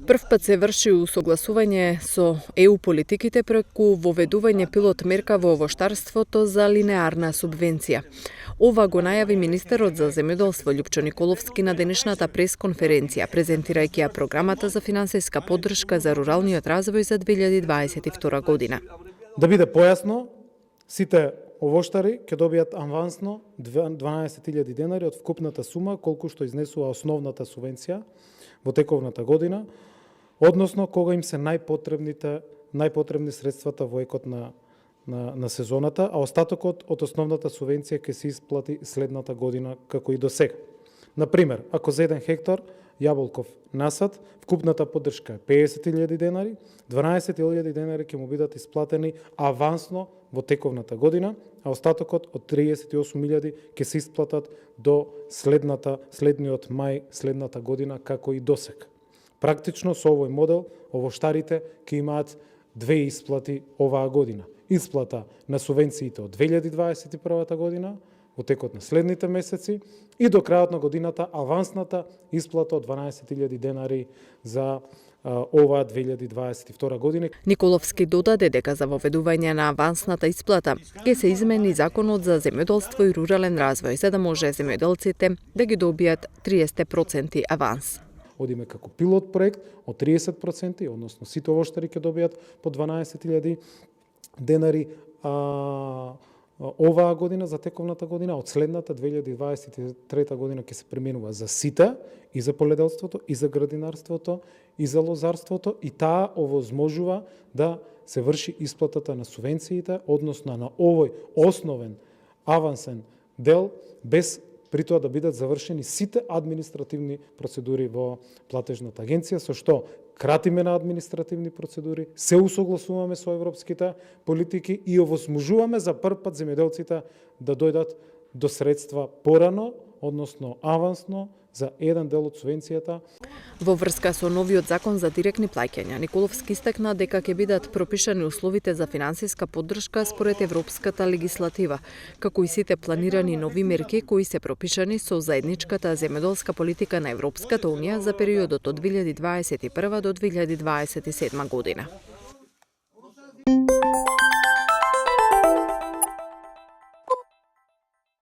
Прв пат се врши усогласување со ЕУ политиките преку воведување пилот мерка во овоштарството за линеарна субвенција. Ова го најави министерот за земјоделство Љупчо Николовски на денешната пресконференција, презентирајќи ја програмата за финансиска поддршка за руралниот развој за 2022 година. Да биде појасно, сите овоштари ќе добијат авансно 12.000 денари од вкупната сума колку што изнесува основната субвенција во тековната година, односно кога им се најпотребни средствата во екот на сезоната, а остатокот од основната субвенција ќе се исплати следната година како и до сега. Например, ако за 1 хектар јаболков насад, вкупната поддршка е 50.000 денари, 12.000 денари ќе му бидат исплатени авансно во тековната година, а остатокот од 38.000 ќе се исплатат до следниот мај следната година како и досега. Практично со овој модел овоштарите ќе имаат две исплати оваа година. Исплата на субвенциите од 2021 година во текот на следните месеци и до крајот на годината авансната исплата од 12.000 денари за оваа 2022 година. Николовски додаде дека за воведување на авансната исплата ќе се измени Законот за земјоделство и рурален развој, за да може земјоделците да ги добијат 30% аванс. Одиме како пилот проект од 30%, односно сите овоштари ќе добијат по 12.000 денари оваа година за тековната година, од следната 2023 година ќе се применува за сите, и за поледелството, и за градинарството, и за лозарството, и таа овозможува да се врши исплатата на субвенциите, односно на овој основен авансен дел, без при тоа да бидат завршени сите административни процедури во платежната агенција, со што кратиме на административни процедури, се усогласуваме со европските политики и овозможуваме за прв пат земјоделците да дојдат до средства порано, односно авансно, за еден дел од субвенцијата. Во врска со новиот закон за директни плаќања, Николовски истакна дека ќе бидат пропишани условите за финансиска поддршка според европската легислатива, како и сите планирани нови мерки кои се пропишани со заедничката земјоделска политика на Европската унија за периодот од 2021 до 2027 година.